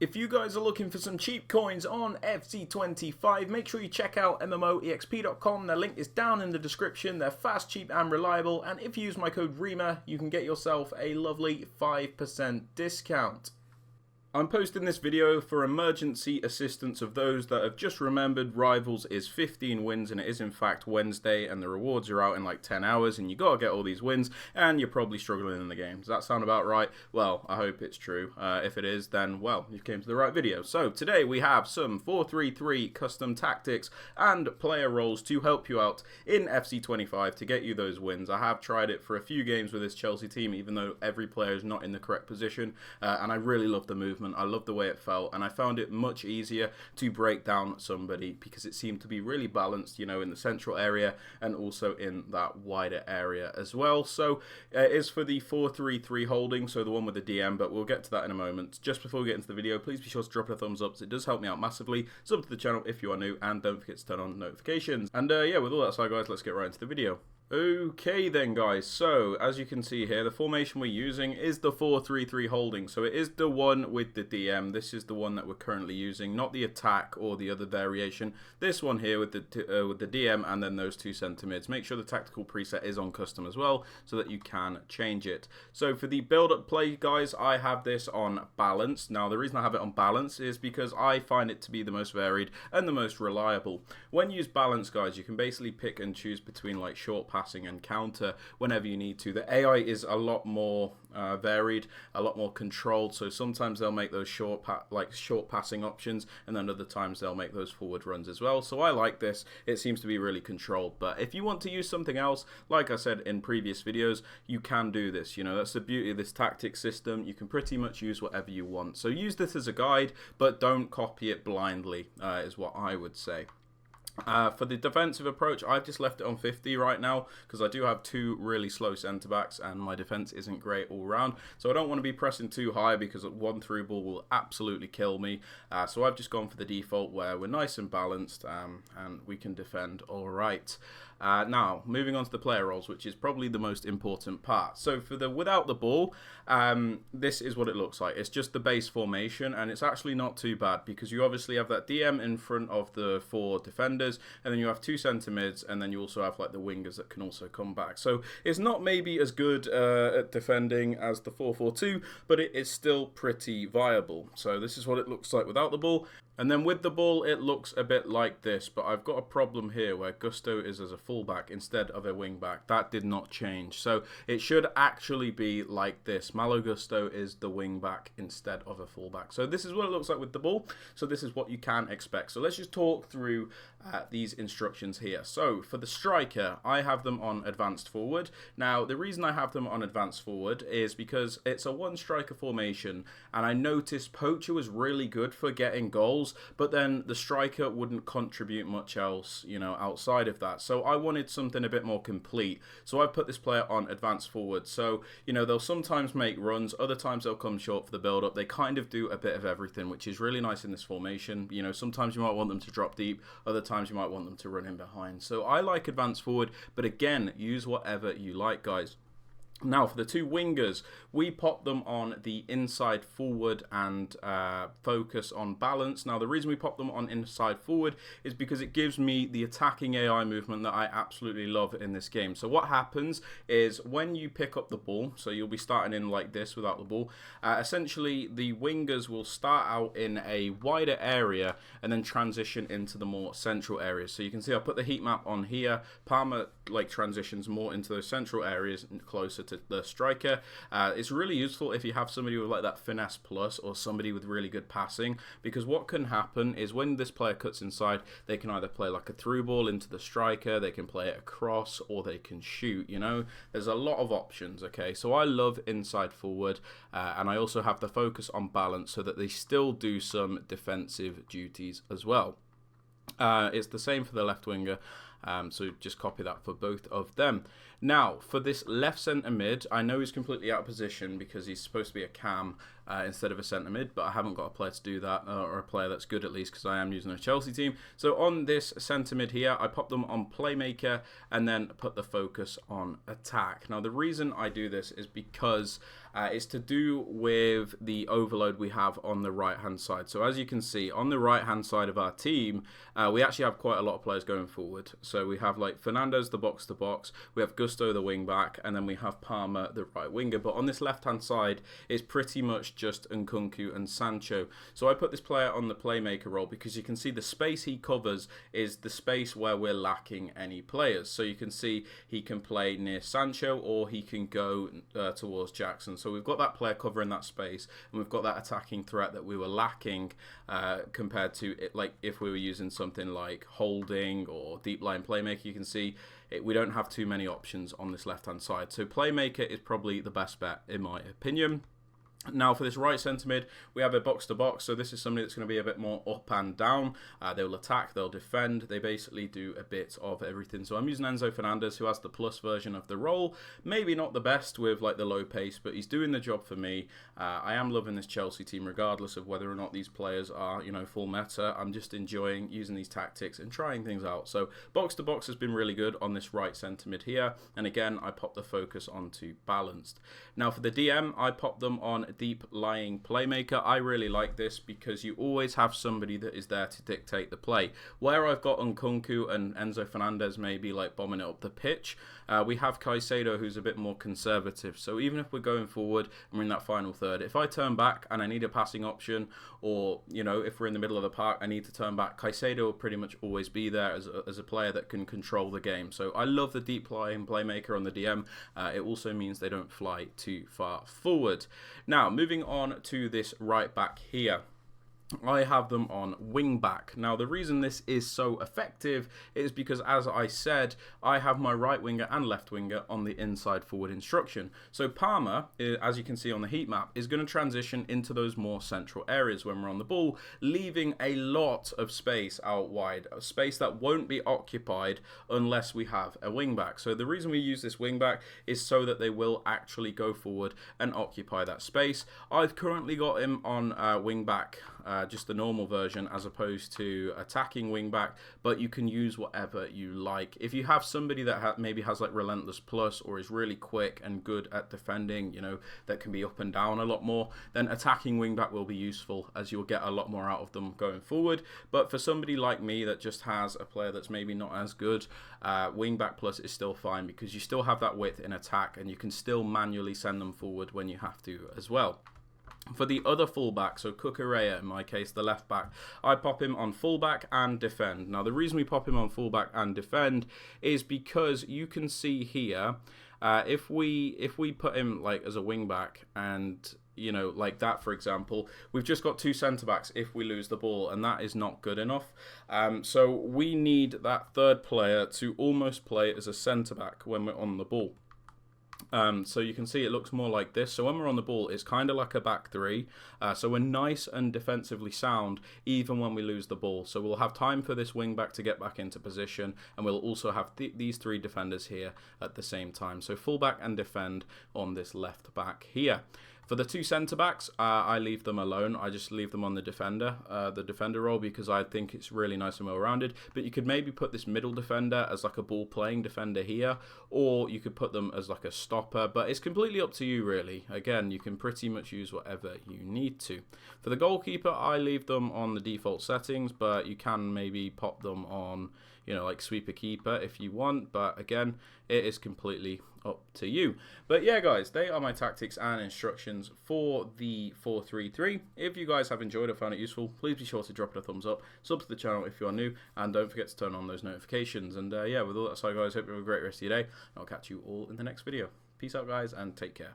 If you guys are looking for some cheap coins on FC25, make sure you check out MMOEXP.com. Their link is down in the description. They're fast, cheap, and reliable. And if you use my code REMA, you can get yourself a lovely 5% discount. I'm posting this video for emergency assistance of those that have just remembered Rivals is 15 wins and it is in fact Wednesday and the rewards are out in like 10 hours and you gotta get all these wins and you're probably struggling in the game. Does that sound about right? Well, I hope it's true. If it is, then well, you came to the right video. So today we have some 4-3-3 custom tactics and player roles to help you out in FC25 to get you those wins. I have tried it for a few games with this Chelsea team, even though every player is not in the correct position, and I really love the movement. I love the way it felt, and I found it much easier to break down somebody because it seemed to be really balanced, you know, in the central area and also in that wider area as well. So it is for the 4-3-3 holding, so the one with the DM, but we'll get to that in a moment. Just before we get into the video, please be sure to drop it a thumbs up, so it does help me out massively. Sub to the channel if you are new, and don't forget to turn on notifications. And yeah, with all that aside, guys, let's get right into the video. Okay then, guys, so as you can see here, the formation we're using is the 4-3-3 holding. So it is the one with the DM. This is the one that we're currently using, not the attack or the other variation. This one here with the DM and then those two centre mids. Make sure the tactical preset is on custom as well so that you can change it. So for the build-up play, guys, I have this on balance. Now, the reason I have it on balance is because I find it to be the most varied and the most reliable. When you use balance, guys, you can basically pick and choose between like short passing and counter whenever you need to. The AI is a lot more varied, a lot more controlled, so sometimes they'll make those short passing options and then other times they'll make those forward runs as well. So I like this. It seems to be really controlled, but if you want to use something else, like I said in previous videos, you can do this. You know, that's the beauty of this tactic system. You can pretty much use whatever you want. So use this as a guide, but don't copy it blindly, is what I would say. For the defensive approach, I've just left it on 50 right now because I do have two really slow centre backs and my defence isn't great all round, so I don't want to be pressing too high because one through ball will absolutely kill me. So I've just gone for the default where we're nice and balanced and we can defend all right. Now, moving on to the player roles, which is probably the most important part. So for the without the ball, this is what it looks like. It's just the base formation, and it's actually not too bad because you obviously have that DM in front of the four defenders, and then you have two centre mids, and then you also have like the wingers that can also come back. So it's not maybe as good at defending as the 4-4-2, but it is still pretty viable. So this is what it looks like without the ball. And then with the ball, it looks a bit like this, but I've got a problem here where Gusto is as a fullback instead of a wingback. That did not change. So it should actually be like this. Malo Gusto is the wingback instead of a fullback. So this is what it looks like with the ball. So this is what you can expect. So let's just talk through these instructions here. So for the striker, I have them on advanced forward. Now, the reason I have them on advanced forward is because it's a one striker formation, and I noticed Poacher was really good for getting goals, but then the striker wouldn't contribute much else, you know, outside of that. So I wanted something a bit more complete. So I put this player on advanced forward. So, you know, they'll sometimes make runs, other times they'll come short for the build-up. They kind of do a bit of everything, which is really nice in this formation. You know, sometimes you might want them to drop deep, other times you might want them to run in behind. So I like advanced forward, but again, use whatever you like, guys. Now, for the two wingers, we pop them on the inside forward and focus on balance. Now, the reason we pop them on inside forward is because it gives me the attacking AI movement that I absolutely love in this game. So what happens is when you pick up the ball, so you'll be starting in like this without the ball, essentially the wingers will start out in a wider area and then transition into the more central areas. So you can see I put the heat map on here. Palmer like transitions more into those central areas closer to the striker. It's really useful if you have somebody with like that finesse plus or somebody with really good passing, because what can happen is when this player cuts inside, they can either play like a through ball into the striker, they can play it across, or they can shoot. You know, there's a lot of options. Okay, so I love inside forward, and I also have the focus on balance so that they still do some defensive duties as well. It's the same for the left winger. So just copy that for both of them. Now, for this left centre mid, I know he's completely out of position because he's supposed to be a cam instead of a centre mid, but I haven't got a player to do that, or a player that's good at least, because I am using a Chelsea team. So on this centre mid here, I pop them on playmaker and then put the focus on attack. Now, the reason I do this is because it's to do with the overload we have on the right hand side. So as you can see, on the right hand side of our team, we actually have quite a lot of players going forward. So we have like Fernandes, the box to box, we have Gusto, the wing back, and then we have Palmer, the right winger. But on this left hand side, it's pretty much just Nkunku and Sancho. So I put this player on the playmaker role because you can see the space he covers is the space where we're lacking any players. So you can see he can play near Sancho or he can go towards Jackson. So we've got that player covering that space, and we've got that attacking threat that we were lacking compared to it, like if we were using something like holding or deep line playmaker. You can see we don't have too many options on this left hand side. So playmaker is probably the best bet in my opinion. Now for this right centre mid, we have a box to box, so this is somebody that's going to be a bit more up and down. They'll attack, they'll defend, they basically do a bit of everything. So I'm using Enzo Fernandez, who has the plus version of the role. Maybe not the best with like the low pace, but he's doing the job for me. I am loving this Chelsea team regardless of whether or not these players are, you know, full meta. I'm just enjoying using these tactics and trying things out. So box to box has been really good on this right centre mid here, and again I pop the focus onto balanced. Now for the DM, I pop them on deep lying playmaker. I really like this because you always have somebody that is there to dictate the play. Where I've got Nkunku and Enzo Fernandez maybe like bombing it up the pitch, we have Caicedo who's a bit more conservative. So even if we're going forward and we're in that final third, if I turn back and I need a passing option, or you know, if we're in the middle of the park I need to turn back, Caicedo will pretty much always be there as a player that can control the game. So I love the deep lying playmaker on the DM. It also means they don't fly too far forward. Now moving on to this right back here, I have them on wing back. Now the reason this is so effective is because, as I said, I have my right winger and left winger on the inside forward instruction. So Palmer, as you can see on the heat map, is going to transition into those more central areas when we're on the ball, leaving a lot of space out wide, a space that won't be occupied unless we have a wing back. So the reason we use this wing back is so that they will actually go forward and occupy that space. I've currently got him on wing back, just the normal version as opposed to attacking wing back, but you can use whatever you like. If you have somebody that maybe has like relentless plus or is really quick and good at defending, you know, that can be up and down a lot more, then attacking wing back will be useful as you'll get a lot more out of them going forward. But for somebody like me that just has a player that's maybe not as good, wing back plus is still fine because you still have that width in attack and you can still manually send them forward when you have to as well. For the other fullback, so Cucurella in my case, the left back, I pop him on fullback and defend. Now the reason we pop him on fullback and defend is because you can see here, if we put him like as a wing back and you know, like that for example, we've just got two centre backs if we lose the ball, and that is not good enough. So we need that third player to almost play as a centre back when we're on the ball. So you can see it looks more like this. So when we're on the ball, it's kind of like a back three. So we're nice and defensively sound even when we lose the ball. So we'll have time for this wing back to get back into position, and we'll also have these three defenders here at the same time. So fullback and defend on this left back here. For the two centre-backs, I leave them alone. I just leave them on the defender role, because I think it's really nice and well-rounded. But you could maybe put this middle defender as like a ball-playing defender here, or you could put them as like a stopper. But it's completely up to you, really. Again, you can pretty much use whatever you need to. For the goalkeeper, I leave them on the default settings, but you can maybe pop them on, you know, like sweeper keeper if you want. But again, it is completely up to you. But yeah, guys, they are my tactics and instructions for the 4-3-3. If you guys have enjoyed or found it useful, please be sure to drop it a thumbs up, sub to the channel if you are new, and don't forget to turn on those notifications. And yeah, with all that aside, guys, hope you have a great rest of your day. I'll catch you all in the next video. Peace out, guys, and take care.